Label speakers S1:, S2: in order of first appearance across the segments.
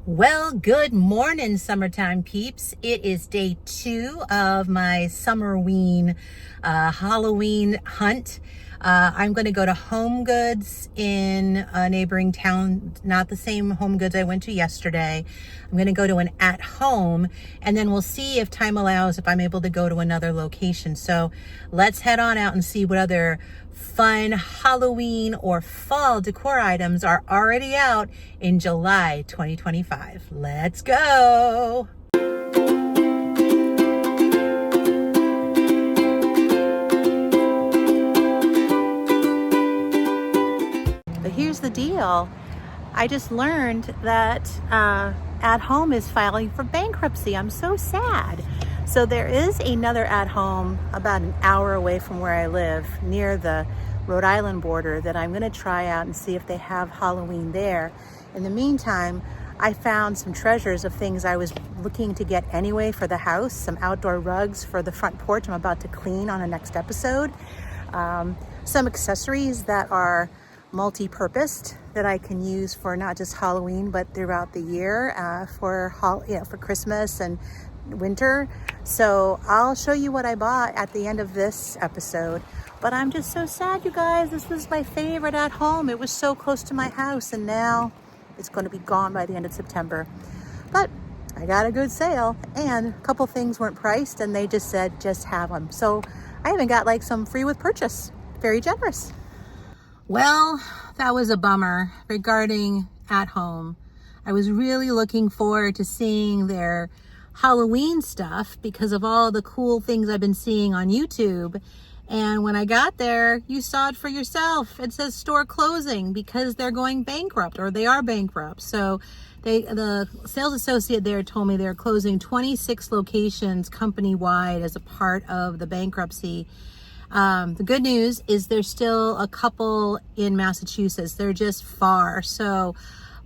S1: Well, good morning, summertime peeps. It is day 2 of my Summerween Halloween hunt. I'm going to go to HomeGoods in a neighboring town, not the same HomeGoods I went to yesterday. I'm going to go to an at-home, and then we'll see if time allows, if I'm able to go to another location. So let's head on out and see what other fun Halloween or fall decor items are already out in July 2025. Let's go. But here's the deal. I just learned that At Home is filing for bankruptcy. I'm so sad. So there is another At Home about an hour away from where I live, near the Rhode Island border, that I'm going to try out and see if they have Halloween there. In the meantime, I found some treasures of things I was looking to get anyway for the house, some outdoor rugs for the front porch I'm about to clean on the next episode, some accessories that are multi-purposed that I can use for not just Halloween but throughout the year, for Christmas and winter. So I'll show you what I bought at the end of this episode. But I'm just so sad, you guys. This was my favorite At Home. It was so close to my house, and now it's going to be gone by the end of September. But I got a good sale, and a couple things weren't priced, and they just said just have them. So I even got like some free with purchase. Very generous. Well, that was a bummer regarding At Home. I was really looking forward to seeing their Halloween stuff because of all the cool things I've been seeing on YouTube. And when I got there, you saw it for yourself. It says store closing because they're going bankrupt, or they are bankrupt. So the sales associate there told me they're closing 26 locations company-wide as a part of the bankruptcy. The good news is there's still a couple in Massachusetts. They're just far. So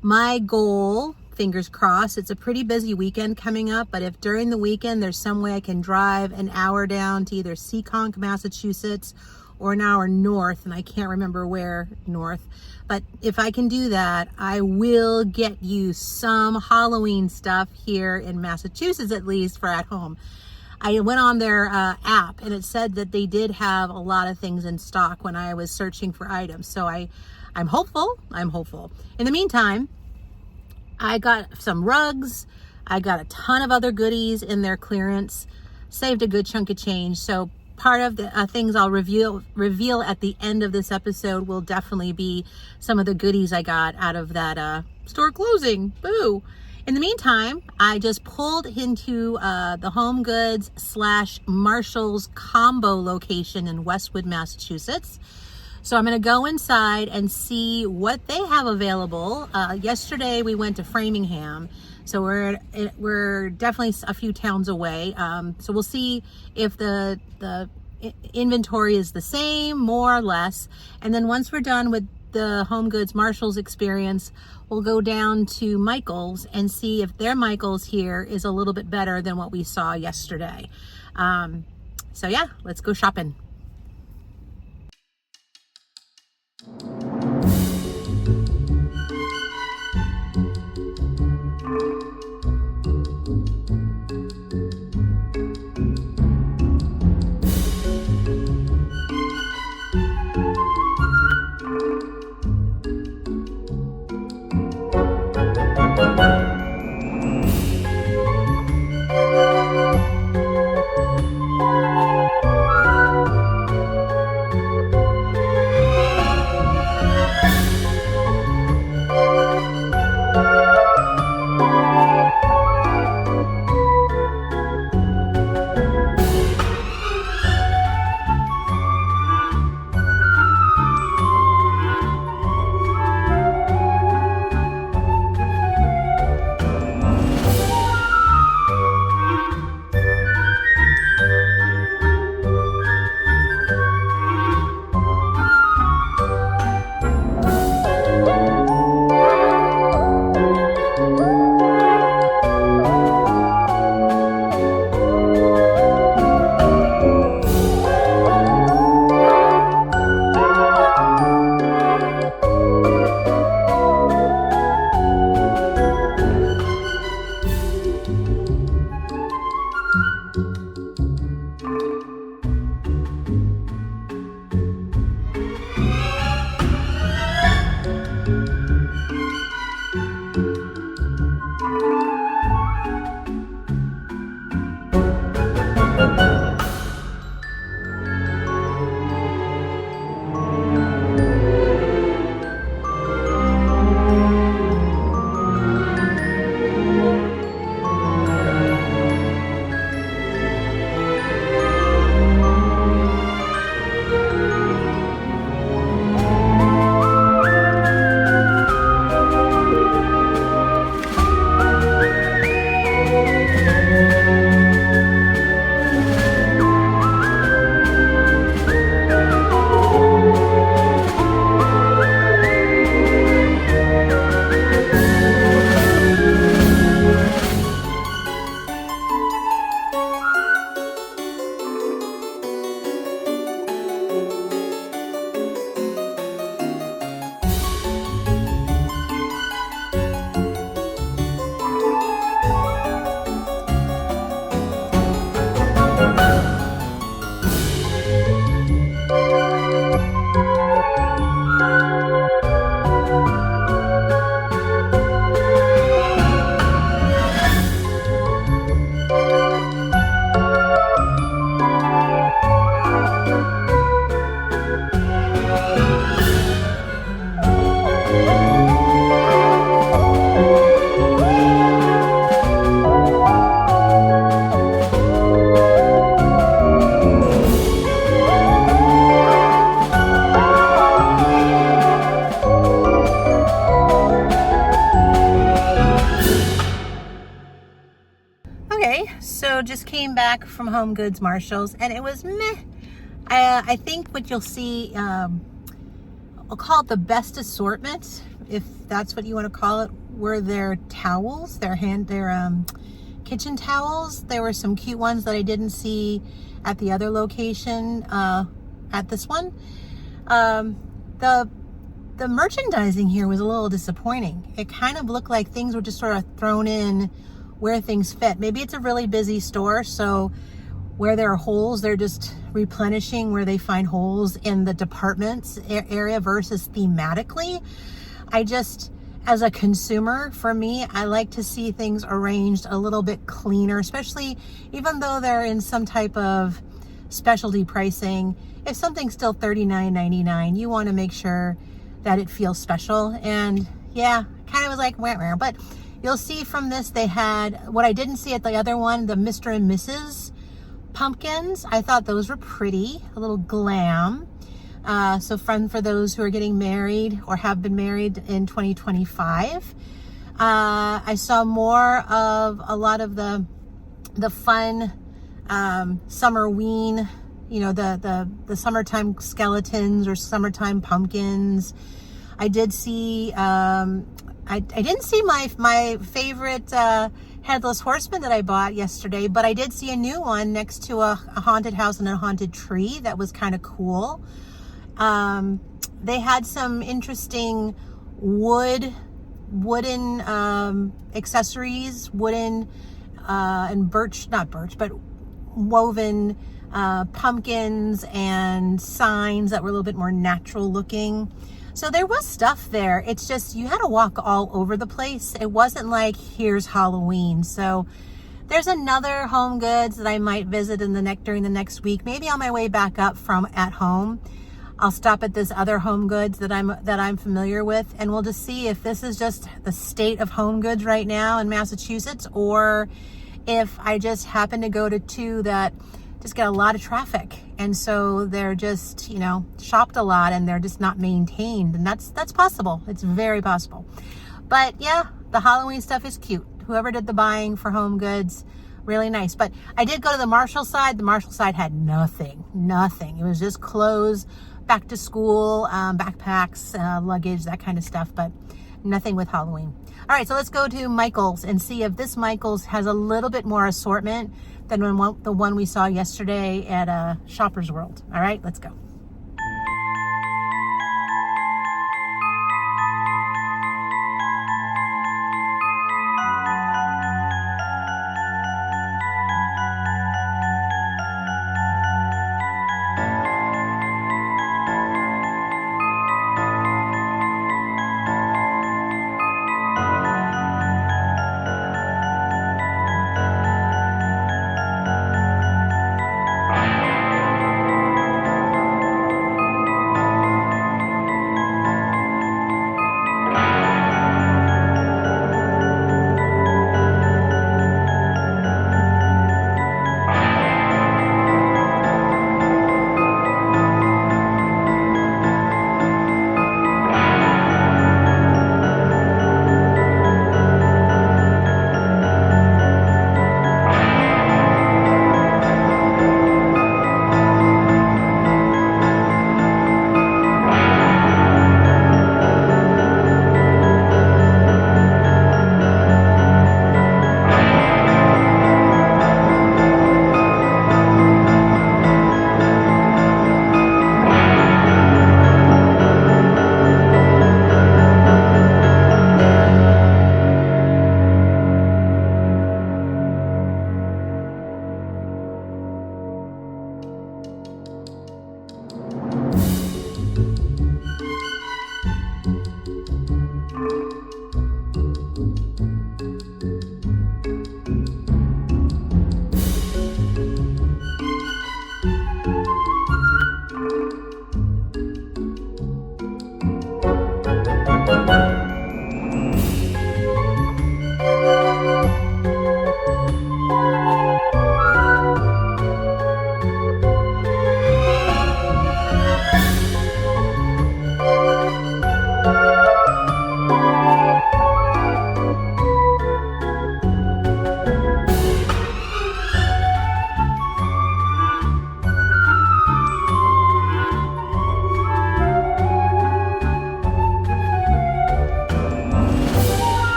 S1: my goal, fingers crossed, it's a pretty busy weekend coming up, but if during the weekend there's some way I can drive an hour down to either Seekonk, Massachusetts, or an hour north, and I can't remember where north, but if I can do that, I will get you some Halloween stuff here in Massachusetts, at least for At Home. I went on their app, and it said that they did have a lot of things in stock when I was searching for items. So I'm hopeful. In the meantime, I got some rugs. I got a ton of other goodies in their clearance. Saved a good chunk of change. So part of the things I'll reveal at the end of this episode will definitely be some of the goodies I got out of that store closing. Boo! In the meantime, I just pulled into the HomeGoods / Marshall's combo location in Westwood, Massachusetts. So I'm going to go inside and see what they have available. Yesterday we went to Framingham, so we're definitely a few towns away. So we'll see if the inventory is the same, more or less. And then once we're done with the HomeGoods Marshall's experience, we'll go down to Michael's and see if their Michael's here is a little bit better than what we saw yesterday. So yeah, let's go shopping. so just came back from HomeGoods Marshalls, and it was meh. I think what you'll see, I'll call it the best assortment, if that's what you want to call it, were their towels, their kitchen towels. There were some cute ones that I didn't see at the other location, at this one. The merchandising here was a little disappointing. It kind of looked like things were just sort of thrown in where things fit. Maybe it's a really busy store, so where there are holes, they're just replenishing where they find holes in the departments area versus thematically. As a consumer, for me, I like to see things arranged a little bit cleaner, especially even though they're in some type of specialty pricing. If something's still $39.99, you want to make sure that it feels special. And yeah, kind of was like, wah. But you'll see from this, they had, what I didn't see at the other one, the Mr. and Mrs. pumpkins. I thought those were pretty, a little glam. So fun for those who are getting married or have been married in 2025. I saw more of a lot of the fun summerween, you know, the summertime skeletons or summertime pumpkins. I did see, I didn't see my favorite headless horseman that I bought yesterday, but I did see a new one next to a haunted house and a haunted tree. That was kind of cool. They had some interesting wooden accessories, wooden and not birch, but woven pumpkins and signs that were a little bit more natural looking. So there was stuff there. It's just, you had to walk all over the place. It wasn't like, here's Halloween. So there's another HomeGoods that I might visit during the next week, maybe on my way back up from at home. I'll stop at this other HomeGoods that I'm familiar with, and we'll just see if this is just the state of HomeGoods right now in Massachusetts, or if I just happen to go to two that just get a lot of traffic, and so they're just, you know, shopped a lot and they're just not maintained. And that's possible. It's very possible. But yeah, the Halloween stuff is cute. Whoever did the buying for HomeGoods, really nice. But I did go to the Marshall side. The Marshall side had nothing. It was just clothes, back to school, backpacks, luggage, that kind of stuff, but nothing with Halloween. All right, so let's go to Michael's and see if this Michael's has a little bit more assortment than the one we saw yesterday at Shoppers World. All right, let's go.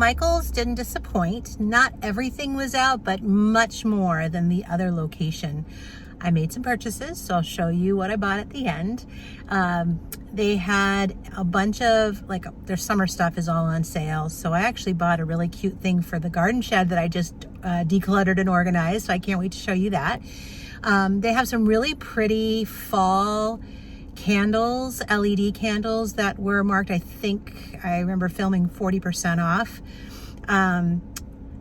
S1: Michael's didn't disappoint. Not everything was out, but much more than the other location. I made some purchases, so I'll show you what I bought at the end. They had a bunch of, like, their summer stuff is all on sale. So I actually bought a really cute thing for the garden shed that I just decluttered and organized. So I can't wait to show you that. They have some really pretty fall candles, LED candles that were marked, I think, I remember filming 40% off.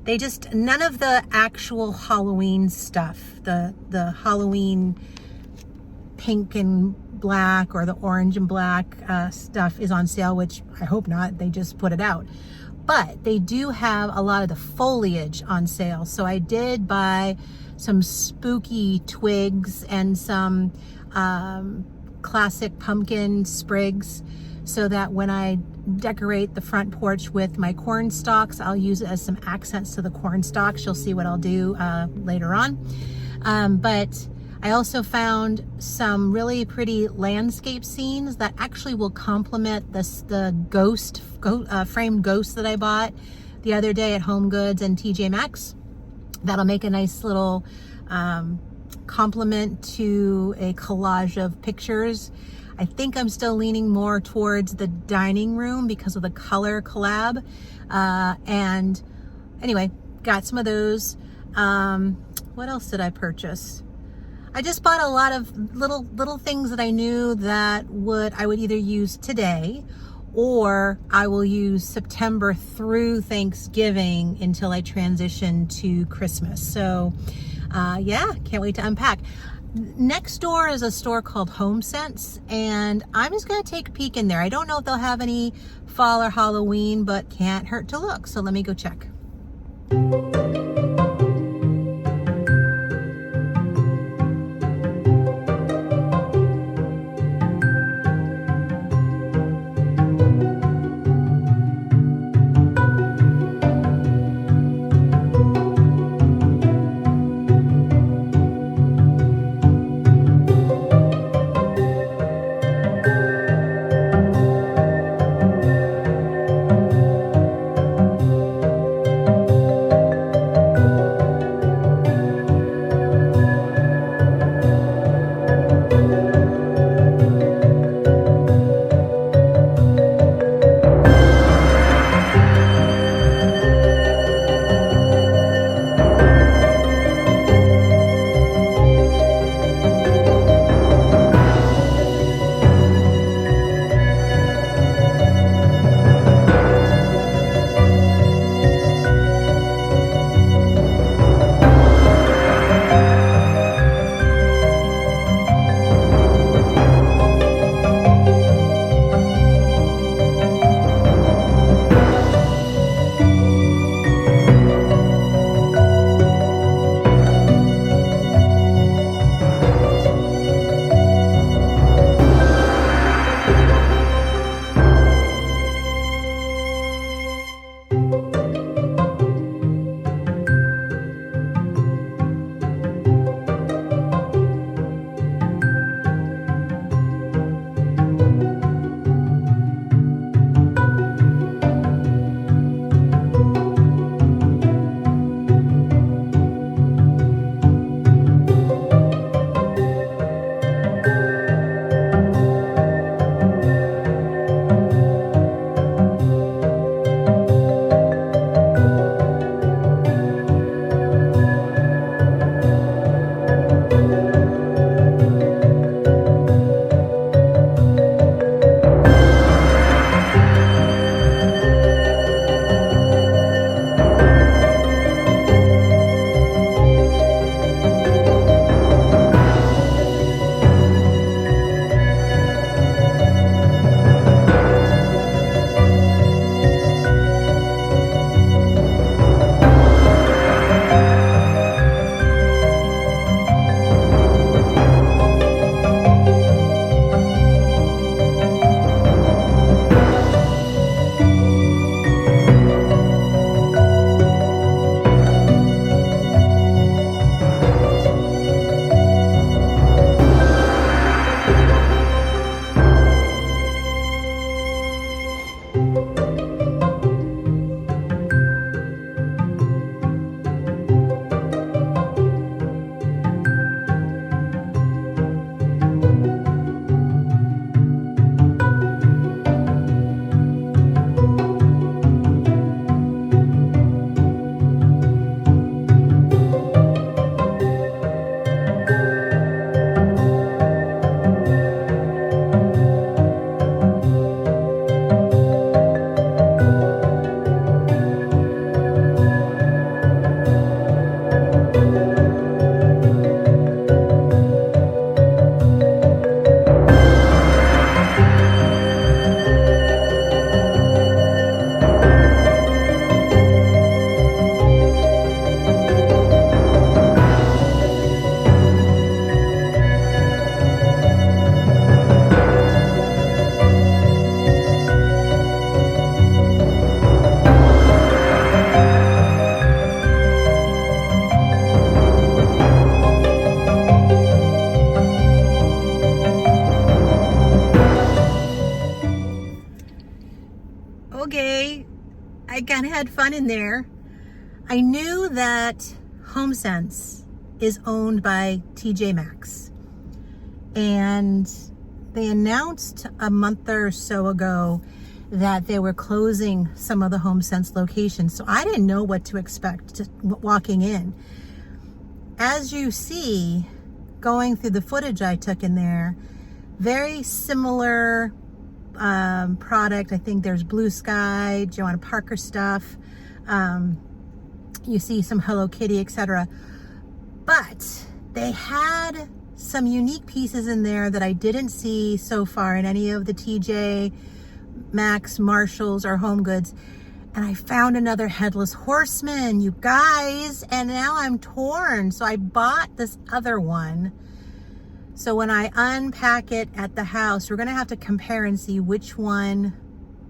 S1: They just, none of the actual Halloween stuff, the Halloween pink and black or the orange and black stuff is on sale, which I hope not, they just put it out. But they do have a lot of the foliage on sale. So I did buy some spooky twigs and some classic pumpkin sprigs, so that when I decorate the front porch with my corn stalks, I'll use it as some accents to the corn stalks. You'll see what I'll do later on. But I also found some really pretty landscape scenes that actually will complement the framed ghost that I bought the other day at HomeGoods and TJ Maxx. That'll make a nice little complement to a collage of pictures. I think I'm still leaning more towards the dining room because of the color collab. And anyway, got some of those. What else did I purchase? I just bought a lot of little things that I knew that I would either use today, or I will use September through Thanksgiving until I transition to Christmas. So yeah, can't wait to unpack. Next door is a store called HomeSense, and I'm just gonna take a peek in there. I don't know if they'll have any fall or Halloween, but can't hurt to look. So let me go check. Okay, I kind of had fun in there. I knew that HomeSense is owned by TJ Maxx, and they announced a month or so ago that they were closing some of the HomeSense locations. So I didn't know what to expect just walking in. As you see, going through the footage I took in there, very similar product. I think there's Blue Sky, Joanna Parker stuff. You see some Hello Kitty, etc. But they had some unique pieces in there that I didn't see so far in any of the TJ Maxx, Marshalls, or HomeGoods. And I found another headless horseman, you guys, and now I'm torn. So I bought this other one. So when I unpack it at the house, we're gonna have to compare and see which one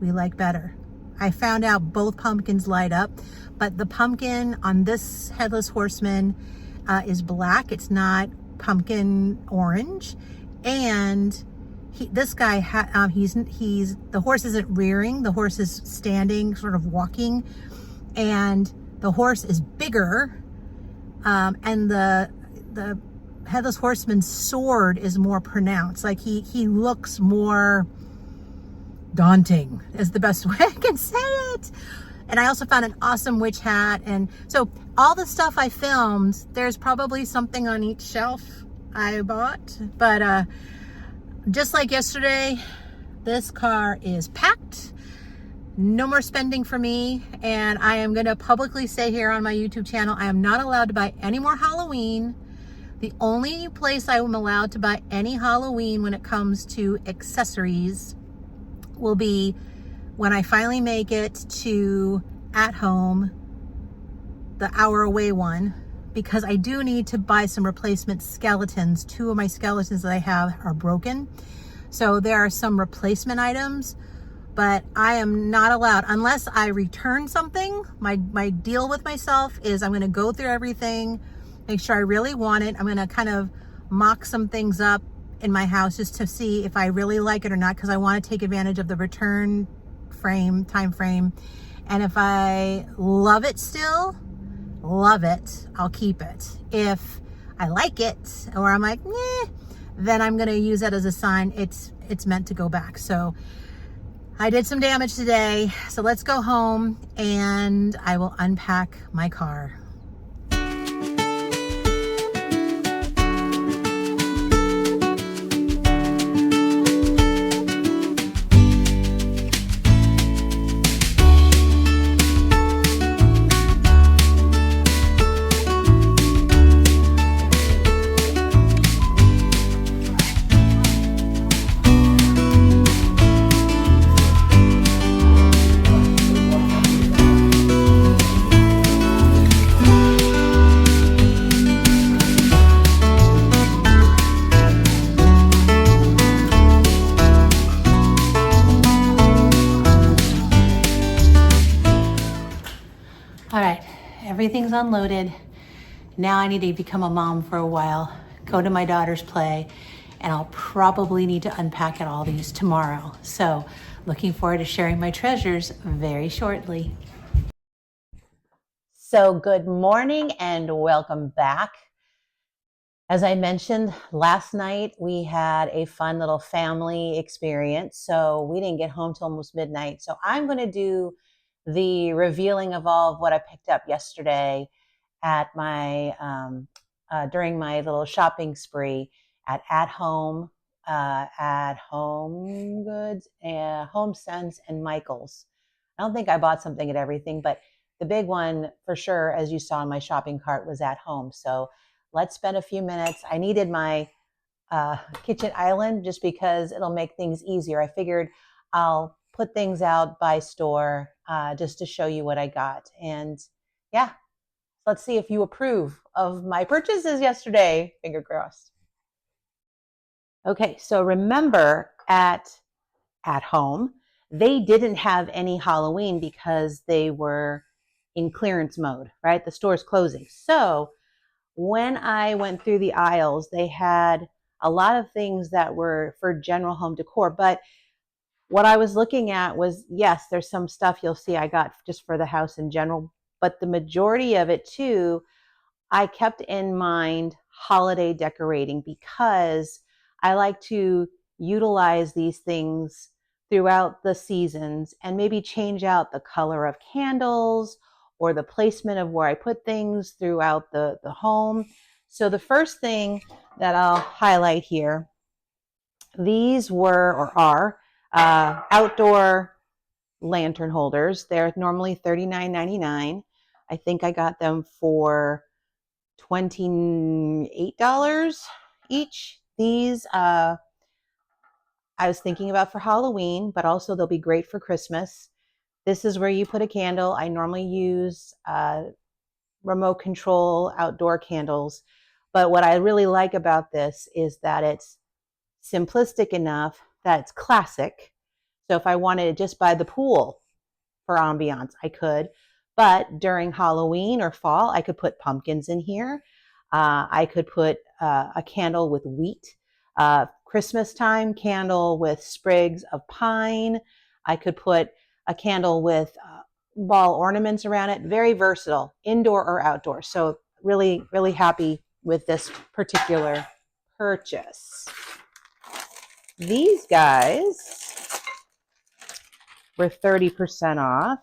S1: we like better. I found out both pumpkins light up, but the pumpkin on this headless horseman is black. It's not pumpkin orange. And this guy, the horse isn't rearing, the horse is standing, sort of walking, and the horse is bigger, and the headless horseman's sword is more pronounced. Like he looks more daunting is the best way I can say it. And I also found an awesome witch hat. And so all the stuff I filmed, there's probably something on each shelf I bought, but just like yesterday, this car is packed. No more spending for me. And I am gonna publicly say here on my YouTube channel, I am not allowed to buy any more Halloween. The only place I am allowed to buy any Halloween when it comes to accessories will be when I finally make it to At Home, the hour away one, because I do need to buy some replacement skeletons. 2 of my skeletons that I have are broken. So there are some replacement items, but I am not allowed, unless I return something. My deal with myself is I'm gonna go through everything, make sure I really want it. I'm gonna kind of mock some things up in my house just to see if I really like it or not, because I want to take advantage of the return time frame. And if I love it still, I'll keep it. If I like it, or I'm like, then I'm gonna use that as a sign it's meant to go back. So I did some damage today, so let's go home and I will unpack my car. All right, everything's unloaded. Now I need to become a mom for a while, go to my daughter's play, and I'll probably need to unpack all these tomorrow. So looking forward to sharing my treasures very shortly. So good morning and welcome back. As I mentioned last night, we had a fun little family experience. So we didn't get home till almost midnight. So I'm going to do the revealing of all of what I picked up yesterday at my during my little shopping spree at Home, at HomeGoods, and HomeSense, and Michael's. I don't think I bought something at everything, but the big one for sure, as you saw in my shopping cart, was At Home. So let's spend a few minutes. I needed my kitchen island just because it'll make things easier. I figured I'll put things out by store just to show you what I got. And yeah, let's see if you approve of my purchases yesterday. Finger crossed. Okay, so remember at Home, they didn't have any Halloween because they were in clearance mode, right? The store's closing. So when I went through the aisles, they had a lot of things that were for general home decor, but What I was looking at was, yes, there's some stuff you'll see I got just for the house in general, but the majority of it too, I kept in mind holiday decorating because I like to utilize these things throughout the seasons and maybe change out the color of candles or the placement of where I put things throughout the home. So the first thing that I'll highlight here, these were or are outdoor lantern holders. They're normally $39.99. I think I got them for $28 each. These I was thinking about for Halloween, but also they'll be great for Christmas. This is where you put a candle. I normally use remote control outdoor candles, but what I really like about this is that it's simplistic enough that it's classic. So if I wanted it just by the pool for ambiance, I could. But during Halloween or fall, I could put pumpkins in here. I could put a candle with wheat. Christmas time candle with sprigs of pine. I could put a candle with ball ornaments around it. Very versatile, indoor or outdoor. So really, really happy with this particular purchase. These guys were 30% off.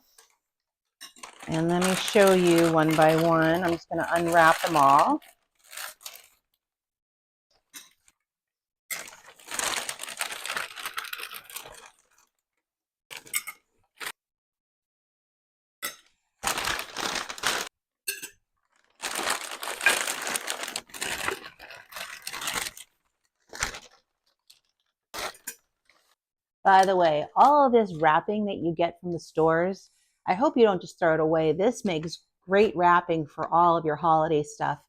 S1: And let me show you one by one. I'm just going to unwrap them all. By the way, all of this wrapping that you get from the stores, I hope you don't just throw it away. This makes great wrapping for all of your holiday stuff.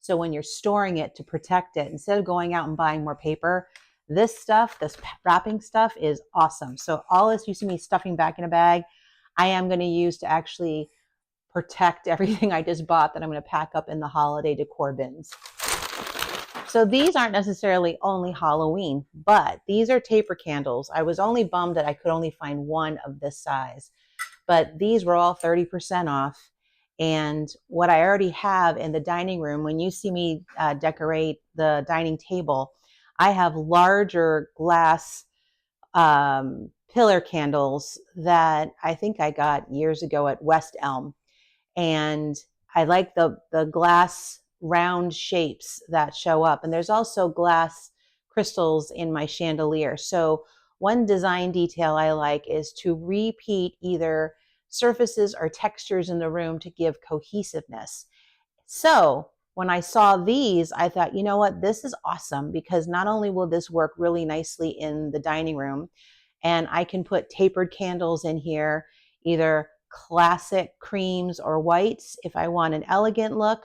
S1: So when you're storing it to protect it, instead of going out and buying more paper, this stuff, this wrapping stuff is awesome. So all this you see me stuffing back in a bag, I am going to use to actually protect everything I just bought that I'm going to pack up in the holiday decor bins. So these aren't necessarily only Halloween, but these are taper candles. I was only bummed that I could only find one of this size, but these were all 30% off. And what I already have in the dining room, when you see me decorate the dining table, I have larger glass pillar candles that I think I got years ago at West Elm. And I like the glass round shapes that show up. And there's also glass crystals in my chandelier. So one design detail I like is to repeat either surfaces or textures in the room to give cohesiveness. So when I saw these, I thought, you know what, this is awesome because not only will this work really nicely in the dining room, and I can put tapered candles in here, either classic creams or whites if I want an elegant look.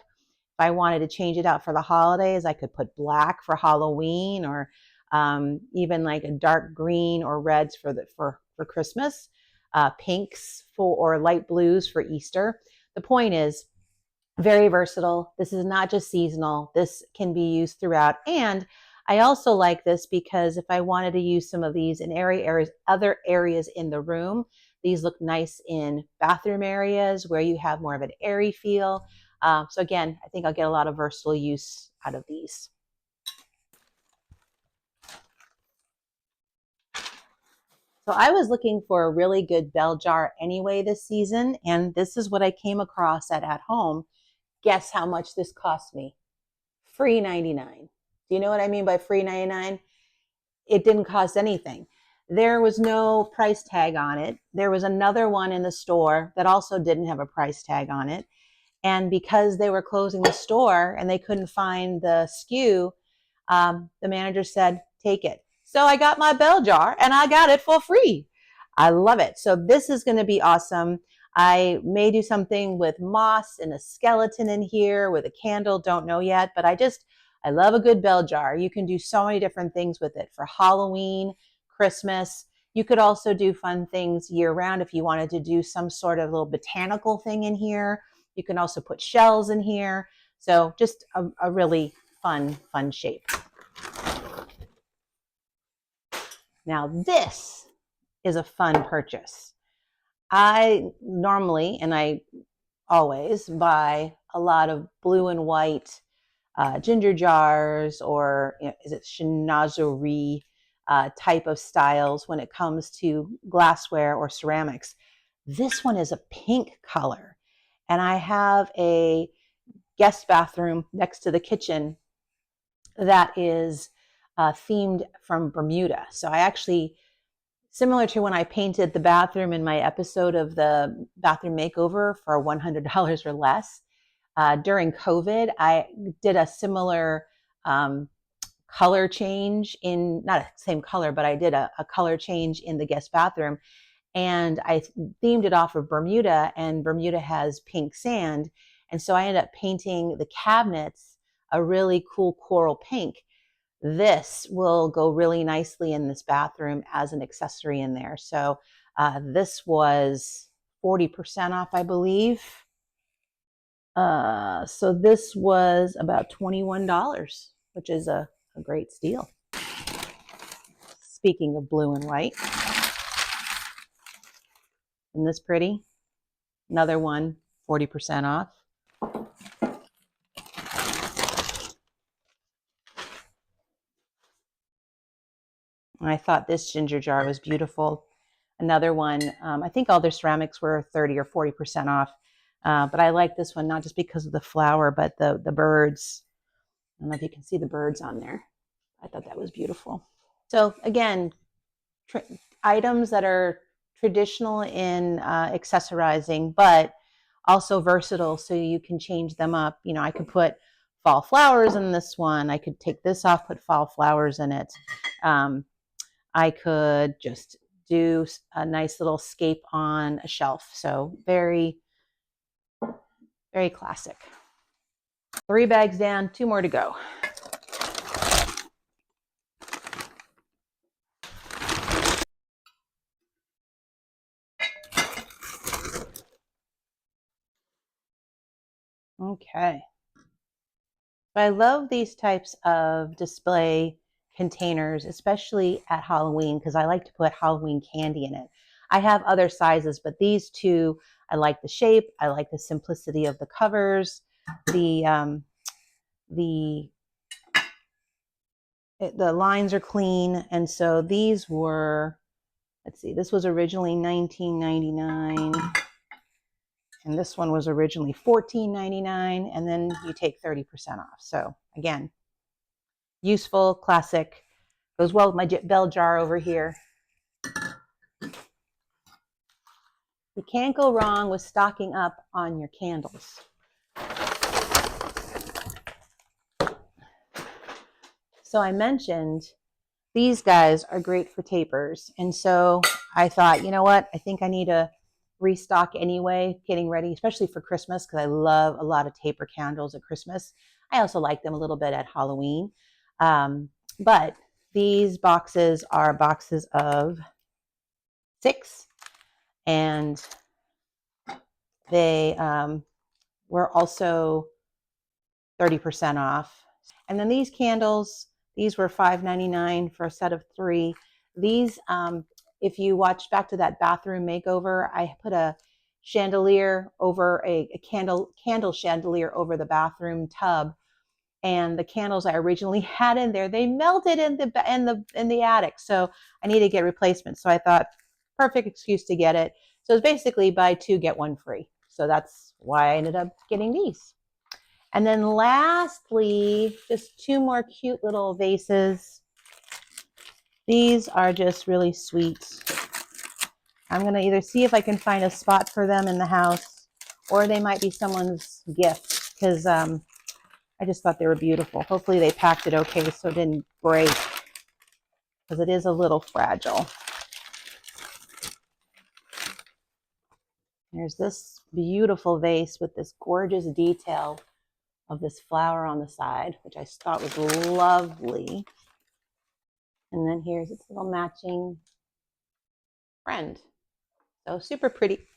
S1: If I wanted to change it out for the holidays, I could put black for Halloween or even like a dark green or reds for Christmas, pinks or light blues for Easter. The point is, very versatile. This is not just seasonal. This can be used throughout. And I also like this because if I wanted to use some of these in other areas in the room, these look nice in bathroom areas where you have more of an airy feel. So again, I think I'll get a lot of versatile use out of these. So I was looking for a really good bell jar anyway this season, and this is what I came across at home. Guess how much this cost me? Free 99. Do you know what I mean by free 99? It didn't cost anything. There was no price tag on it. There was another one in the store that also didn't have a price tag on it. And because they were closing the store and they couldn't find the SKU, the manager said, take it. So I got my bell jar and I got it for free. I love it. So this is going to be awesome. I may do something with moss and a skeleton in here with a candle. Don't know yet, but I love a good bell jar. You can do so many different things with it for Halloween, Christmas. You could also do fun things year round if you wanted to do some sort of little botanical thing in here. You can also put shells in here. So just a really fun shape. Now this is a fun purchase. I normally, and I always buy a lot of blue and white ginger jars, or is it chinoiserie type of styles when it comes to glassware or ceramics. This one is a pink color, and I have a guest bathroom next to the kitchen that is themed from Bermuda. So I actually, similar to when I painted the bathroom in my episode of the bathroom makeover for $100 or less, during COVID, I did a similar color change in, not a same color, but I did a color change in the guest bathroom. And I themed it off of Bermuda, and Bermuda has pink sand. And so I ended up painting the cabinets a really cool coral pink. This will go really nicely in this bathroom as an accessory in there. So this was 40% off, I believe. So this was about $21, which is a great steal. Speaking of blue and white, isn't this pretty? Another one, 40% off. And I thought this ginger jar was beautiful. Another one, I think all their ceramics were 30 or 40% off. But I like this one, not just because of the flower, but the birds. I don't know if you can see the birds on there. I thought that was beautiful. So again, items that are traditional in accessorizing, but also versatile, so you can change them up. You know, I could put fall flowers in this one. I could take this off, put fall flowers in it. I could just do a nice little scape on a shelf. So very, very classic. 3 bags down, 2 more to go. Okay. I love these types of display containers, especially at Halloween, because I like to put Halloween candy in it. I have other sizes, but these two, I like the shape. I like the simplicity of the covers. The lines are clean, and so these were, let's see, this was originally $19.99. And this one was originally $14.99, and then you take 30% off. So again, useful, classic, goes well with my bell jar over here. You can't go wrong with stocking up on your candles. So I mentioned these guys are great for tapers. And so I thought, you know what? I think I need to restock anyway, getting ready, especially for Christmas, because I love a lot of taper candles at Christmas. I also like them a little bit at Halloween. But these boxes are boxes of 6, and they were also 30% off. And then these candles, these were $5.99 for a set of 3. These, if you watch back to that bathroom makeover, I put a chandelier over a candle chandelier over the bathroom tub, and the candles I originally had in there, they melted in the attic. So I need to get replacements. So I thought, perfect excuse to get it. So it's basically buy 2 get 1 free. So that's why I ended up getting these. And then lastly, just 2 more cute little vases. These are just really sweet. I'm going to either see if I can find a spot for them in the house, or they might be someone's gift, because I just thought they were beautiful. Hopefully they packed it okay so it didn't break, because it is a little fragile. There's this beautiful vase with this gorgeous detail of this flower on the side, which I thought was lovely. And then here's its little matching friend. So super pretty.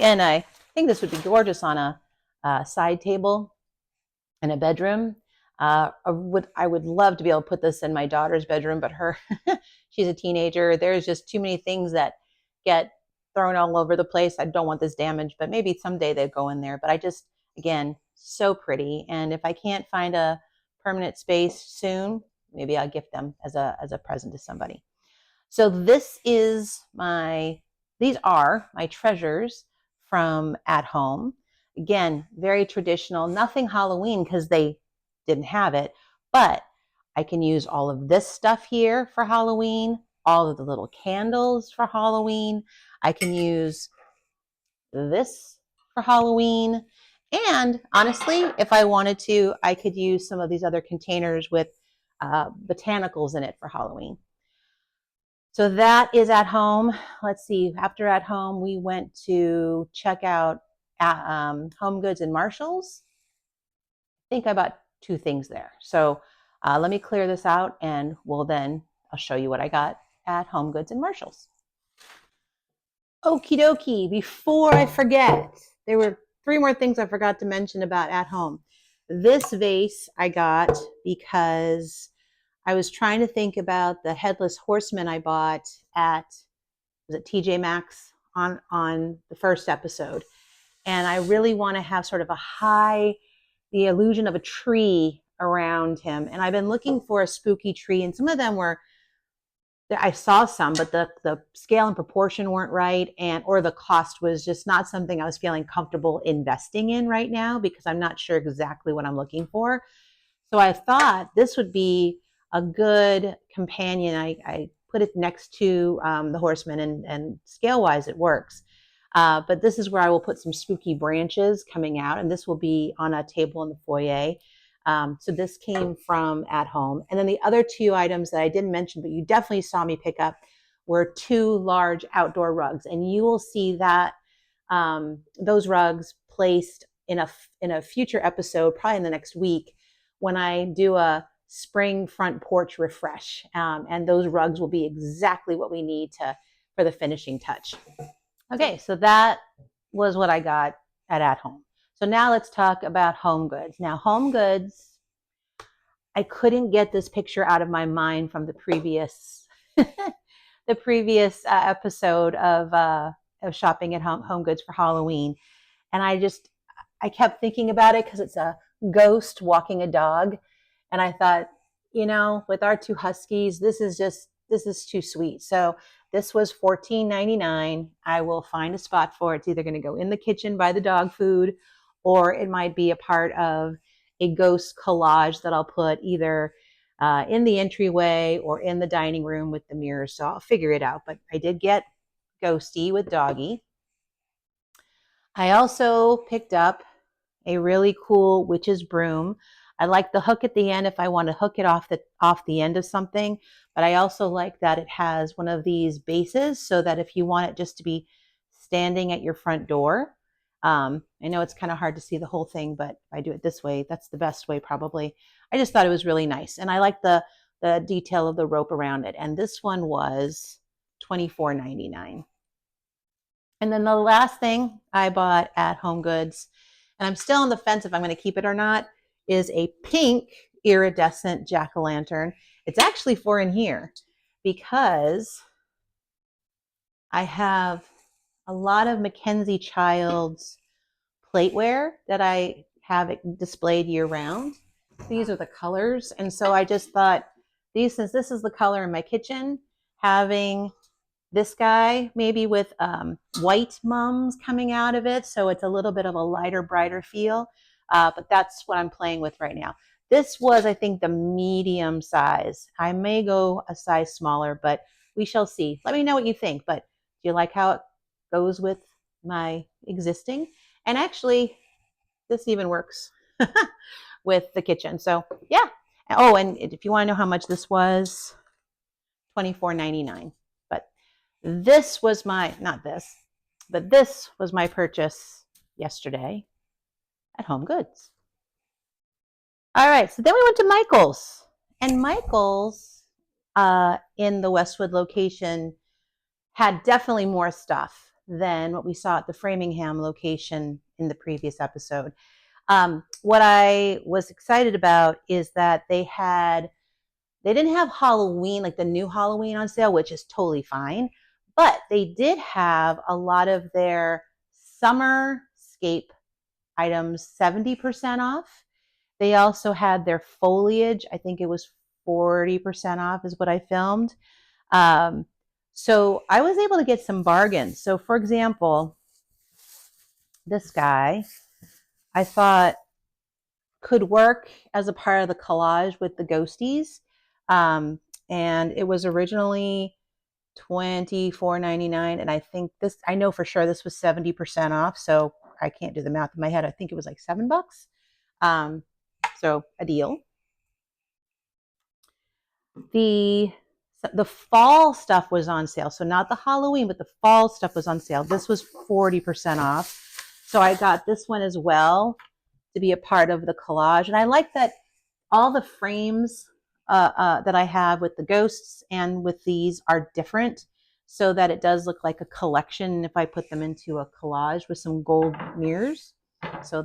S1: And I think this would be gorgeous on a side table in a bedroom. I would love to be able to put this in my daughter's bedroom, but she's a teenager. There's just too many things that get thrown all over the place. I don't want this damaged, but maybe someday they'll go in there. But again, so pretty. And if I can't find a permanent space soon, maybe I'll gift them as a present to somebody. So these are my treasures from at home. Again, very traditional, nothing Halloween because they didn't have it, but I can use all of this stuff here for Halloween, all of the little candles for Halloween. I can use this for Halloween. And honestly, if I wanted to, I could use some of these other containers with botanicals in it for Halloween. So that is at home. Let's see, after at home, we went to check out HomeGoods and Marshalls. I think I bought 2 things there. So let me clear this out and I'll show you what I got at HomeGoods and Marshalls. Okie dokie, before I forget, there were 3 more things I forgot to mention about at home. This vase I got because I was trying to think about the headless horseman I bought at, was it TJ Maxx on the first episode. And I really want to have sort of the illusion of a tree around him. And I've been looking for a spooky tree, and some of them I saw some, but the scale and proportion weren't right, or the cost was just not something I was feeling comfortable investing in right now because I'm not sure exactly what I'm looking for. So I thought this would be a good companion. I put it next to the horseman, and scale-wise it works. But this is where I will put some spooky branches coming out, and this will be on a table in the foyer. So this came from at home. And then the other 2 items that I didn't mention, but you definitely saw me pick up, were 2 large outdoor rugs. And you will see that those rugs placed in a future episode, probably in the next week, when I do a spring front porch refresh. And those rugs will be exactly what we need for the finishing touch. Okay, so that was what I got at home. So now let's talk about HomeGoods. Now, HomeGoods, I couldn't get this picture out of my mind from the previous episode of shopping at HomeGoods for Halloween, and I kept thinking about it because it's a ghost walking a dog, and I thought, with our 2 huskies, this is too sweet. So this was $14.99. I will find a spot for it. It's either going to go in the kitchen by the dog food, or it might be a part of a ghost collage that I'll put either in the entryway or in the dining room with the mirrors. So I'll figure it out. But I did get Ghosty with Doggy. I also picked up a really cool witch's broom. I like the hook at the end if I want to hook it off the end of something, but I also like that it has one of these bases so that if you want it just to be standing at your front door, I know it's kind of hard to see the whole thing, but if I do it this way, that's the best way probably. I just thought it was really nice, and I like the detail of the rope around it, and this one was $24.99. And then the last thing I bought at HomeGoods, and I'm still on the fence if I'm going to keep it or not, is a pink iridescent jack-o'-lantern. It's actually for in here because I have a lot of Mackenzie Childs plateware that I have displayed year-round. These are the colors, and so I just thought, since this is the color in my kitchen, having this guy maybe with white mums coming out of it, so it's a little bit of a lighter, brighter feel, but that's what I'm playing with right now. This was, I think, the medium size. I may go a size smaller, but we shall see. Let me know what you think, but do you like how it goes with my existing? And actually, this even works with the kitchen. So yeah. Oh, and if you want to know how much this was, $24.99. But this was this was my purchase yesterday at HomeGoods. All right, so then we went to Michael's. And Michael's in the Westwood location had definitely more stuff than what we saw at the Framingham location in the previous episode. What I was excited about is that they didn't have Halloween, like the new Halloween on sale, which is totally fine. But they did have a lot of their summer scape items 70% off. They also had their foliage. I think it was 40% off is what I filmed. Um, so I was able to get some bargains. So for example, this guy, I thought could work as a part of the collage with the ghosties. Um, and it was originally $24.99, and I think this, I know for sure this was 70% off, so I can't do the math in my head. I think it was like $7. So a deal. The the fall stuff was on sale, so not the Halloween, but the fall stuff was on sale. This was 40% off, so I got this one as well to be a part of the collage. And I like that all the frames that I have with the ghosts and with these are different, so that it does look like a collection if I put them into a collage with some gold mirrors. So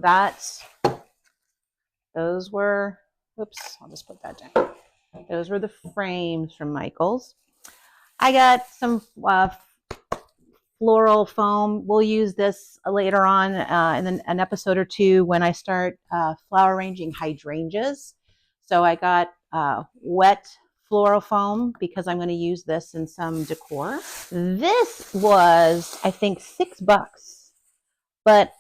S1: those were, oops, I'll just put that down. Those were the frames from Michaels. I got some floral foam. We'll use this later on in an episode or two when I start flower arranging hydrangeas. So I got wet floral foam because I'm going to use this in some decor. This was, I think, $6, but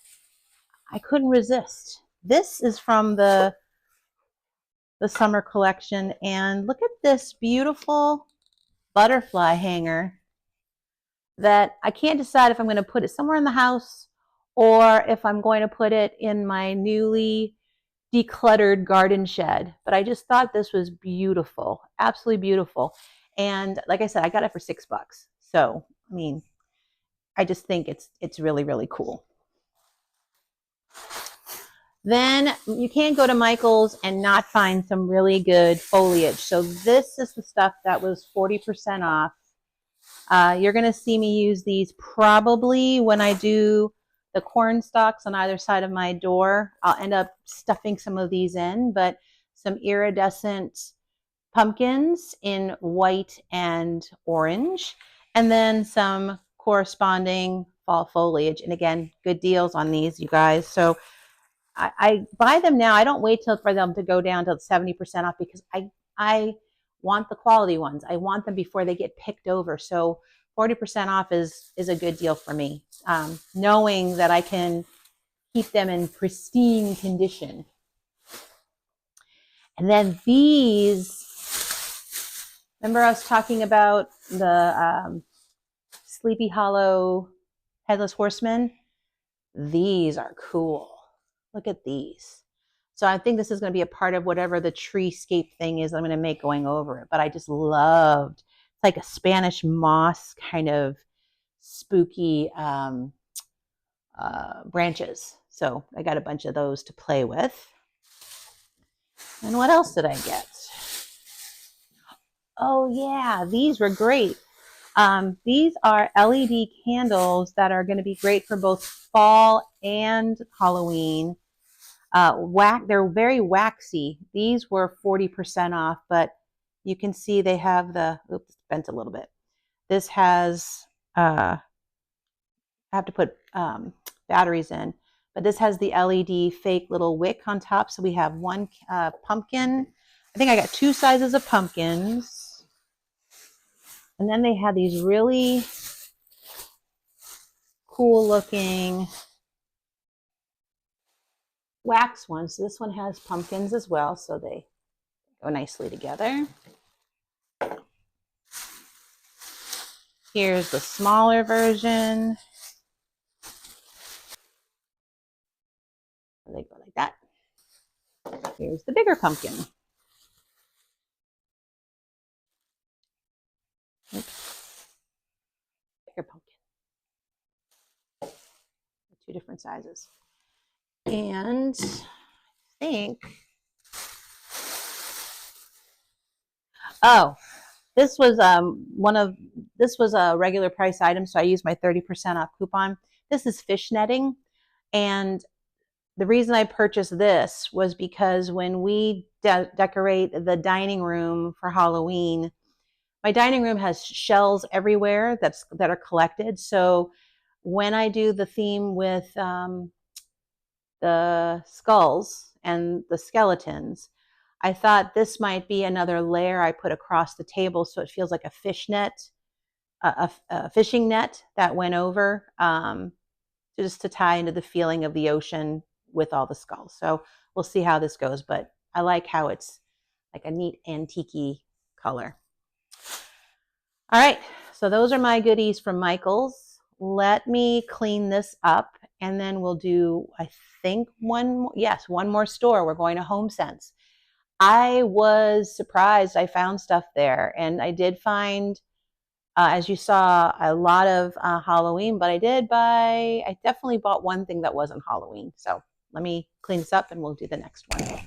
S1: I couldn't resist. This is from the summer collection, and look at this beautiful butterfly hanger that I can't decide if I'm going to put it somewhere in the house or if I'm going to put it in my newly decluttered garden shed. But I just thought this was beautiful, absolutely beautiful. And like I said, I got it for $6. So, I mean, I just think it's really, really cool. Then you can't go to Michael's and not find some really good foliage. So this is the stuff that was 40% off. You're going to see me use these probably when I do the corn stalks on either side of my door. I'll end up stuffing some of these in, but some iridescent pumpkins in white and orange, and then some corresponding fall foliage. And again, good deals on these, you guys. So I buy them now. I don't wait till for them to go down to 70% off because I want the quality ones. I want them before they get picked over. So 40% off is a good deal for me, knowing that I can keep them in pristine condition. And then these, remember I was talking about the Sleepy Hollow Headless Horseman? These are cool. Look at these. So I think this is going to be a part of whatever the treescape thing is I'm going to make going over it. But I just loved, it's like a Spanish moss kind of spooky branches. So I got a bunch of those to play with. And what else did I get? Oh yeah, these were great. These are LED candles that are going to be great for both fall and Halloween. They're very waxy. These were 40% off, but you can see they have the, oops, bent a little bit. This has, I have to put batteries in, but this has the LED fake little wick on top. So we have one pumpkin. I think I got 2 sizes of pumpkins. And then they had these really cool looking wax ones. So this one has pumpkins as well, so they go nicely together. Here's the smaller version. They go like that. Here's the bigger pumpkin. Oops. Bigger pumpkin. 2 different sizes. And I think, oh, this was this was a regular price item, so I used my 30% off coupon. This is fish netting, and the reason I purchased this was because when we decorate the dining room for Halloween, my dining room has shells everywhere that are collected. So when I do the theme with the skulls and the skeletons, I thought this might be another layer I put across the table so it feels like a fish net, a fishing net that went over, just to tie into the feeling of the ocean with all the skulls. So we'll see how this goes, but I like how it's like a neat antique color. All right, so those are my goodies from Michael's. Let me clean this up and then we'll do, I think, one more store. We're going to HomeSense. I was surprised I found stuff there, and I did find, as you saw, a lot of Halloween, but I definitely bought one thing that wasn't Halloween. So let me clean this up and we'll do the next one.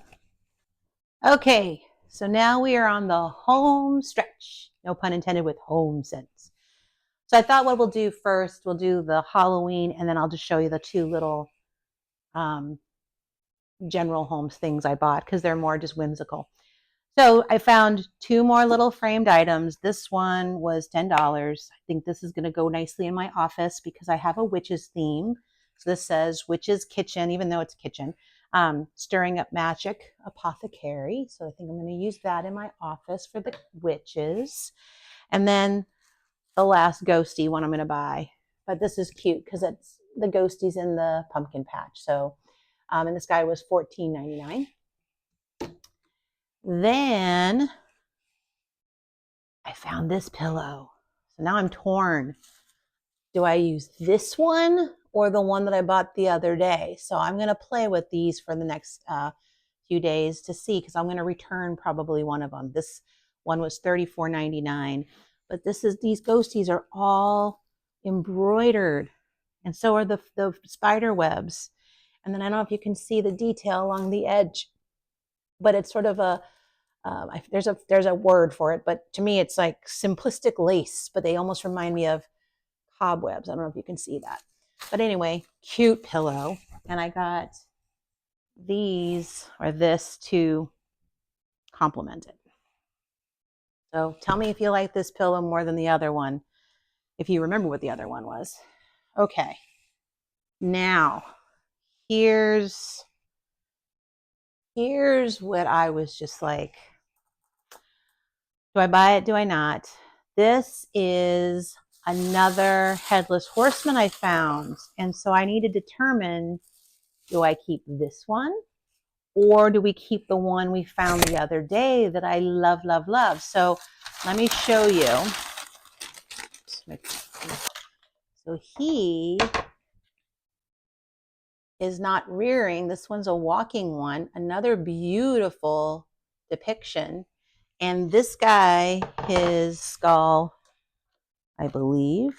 S1: Okay, so now we are on the home stretch. No pun intended with HomeSense. So I thought what we'll do first, we'll do the Halloween, and then I'll just show you the two little general homes things I bought because they're more just whimsical. So I found two more little framed items. This one was $10. I think this is going to go nicely in my office because I have a witch's theme. So this says Witch's Kitchen, even though it's kitchen. Stirring Up Magic Apothecary. So I think I'm going to use that in my office for the witches. And then the last ghosty one I'm going to buy. But this is cute because it's the ghosties in the pumpkin patch. So, and this guy was $14.99. Then I found this pillow. So now I'm torn. Do I use this one or the one that I bought the other day? So I'm going to play with these for the next few days to see, because I'm going to return probably one of them. This one was $34.99, but these ghosties are all embroidered, and so are the spider webs. And then I don't know if you can see the detail along the edge, but it's sort of there's a word for it, but to me it's like simplistic lace, but they almost remind me of cobwebs. I don't know if you can see that, but anyway, cute pillow. And I got this to complement it. So tell me if you like this pillow more than the other one, if you remember what the other one was. Okay, now here's what I was just like, do I buy it? Do I not? This is another headless horseman I found. And so I need to determine, do I keep this one or do we keep the one we found the other day that I love, love, love? So let me show you. So he is not rearing. This one's a walking one. Another beautiful depiction. And this guy, his skull, I believe,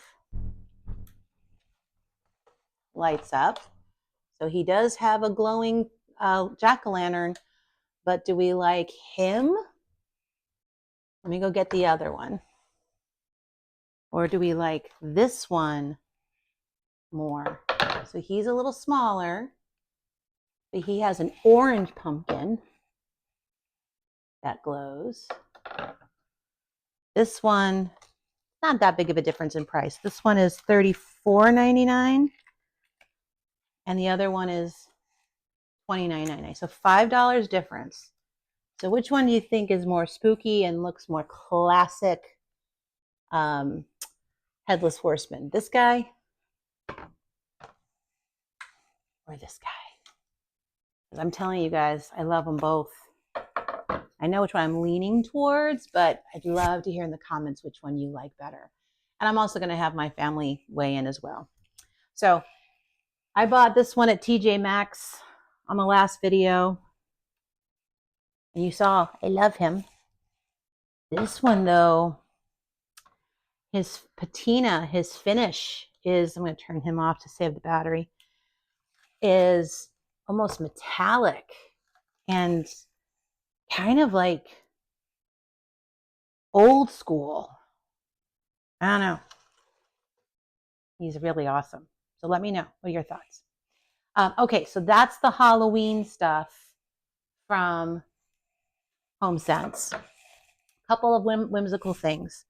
S1: lights up. So he does have a glowing jack-o'-lantern, but do we like him? Let me go get the other one. Or do we like this one more? So he's a little smaller, but he has an orange pumpkin that glows. This one, not that big of a difference in price. This one is $34.99 and the other one is $29.99. So $5 difference. So which one do you think is more spooky and looks more classic headless horseman? This guy or this guy? Because I'm telling you guys, I love them both. I know which one I'm leaning towards, but I'd love to hear in the comments which one you like better. And I'm also going to have my family weigh in as well. So I bought this one at TJ Maxx on the last video. And you saw, I love him. This one though, his patina, his finish is, I'm going to turn him off to save the battery, is almost metallic and kind of like old school. I don't know. He's really awesome. So let me know. What are your thoughts? Okay, so that's the Halloween stuff from HomeSense. A couple of whimsical things.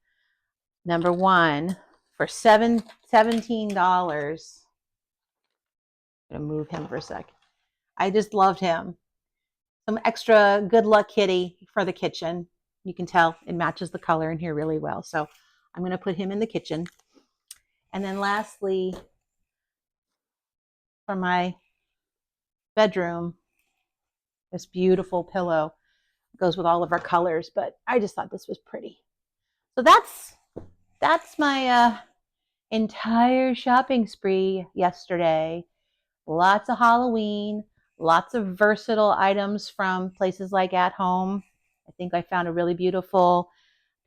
S1: Number one, for $17, I'm gonna move him for a sec. I just loved him. Some extra good luck kitty for the kitchen. You can tell it matches the color in here really well. So I'm gonna put him in the kitchen. And then lastly, for my bedroom, this beautiful pillow goes with all of our colors, but I just thought this was pretty. So that's my entire shopping spree yesterday. Lots of Halloween, lots of versatile items from places like At Home. I think I found a really beautiful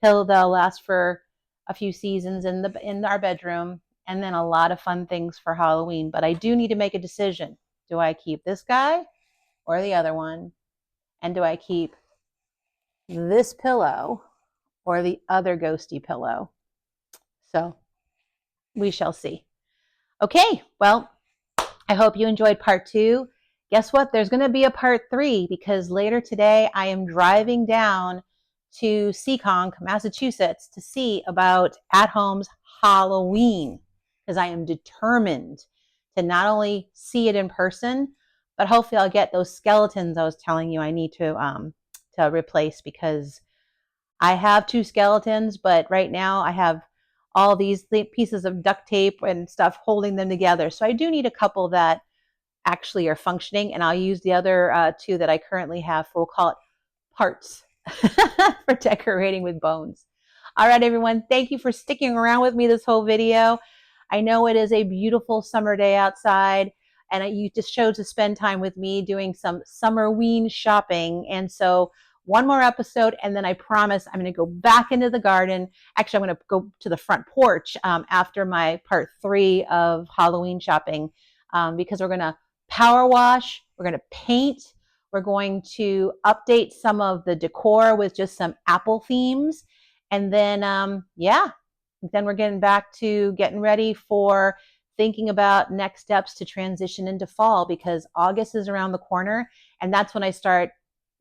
S1: pillow that'll last for a few seasons in our bedroom, and then a lot of fun things for Halloween. But I do need to make a decision. Do I keep this guy or the other one? And do I keep this pillow or the other ghosty pillow? So we shall see. Okay, well, I hope you enjoyed part 2. Guess what? There's going to be a part 3 because later today I am driving down to Seekonk, Massachusetts to see about At Home's Halloween because I am determined to not only see it in person, but hopefully I'll get those skeletons I was telling you I need to replace because I have 2 skeletons, but right now I have all these pieces of duct tape and stuff holding them together. So I do need a couple that actually are functioning, and I'll use the other 2 that I currently have for, we'll call it parts for decorating with bones. All right, everyone, thank you for sticking around with me this whole video. I know it is a beautiful summer day outside, and you just chose to spend time with me doing some summerween shopping. And so one more episode, and then I promise I'm going to go back into the garden. Actually, I'm going to go to the front porch after my part 3 of Halloween shopping because we're going to power wash, we're going to paint, we're going to update some of the decor with just some apple themes. And then, yeah, then we're getting back to getting ready for thinking about next steps to transition into fall because August is around the corner. And that's when I start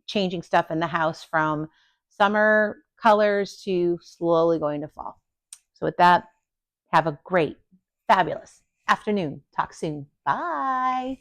S1: changing stuff in the house from summer colors to slowly going to fall. So with that, have a great, fabulous afternoon. Talk soon. Bye.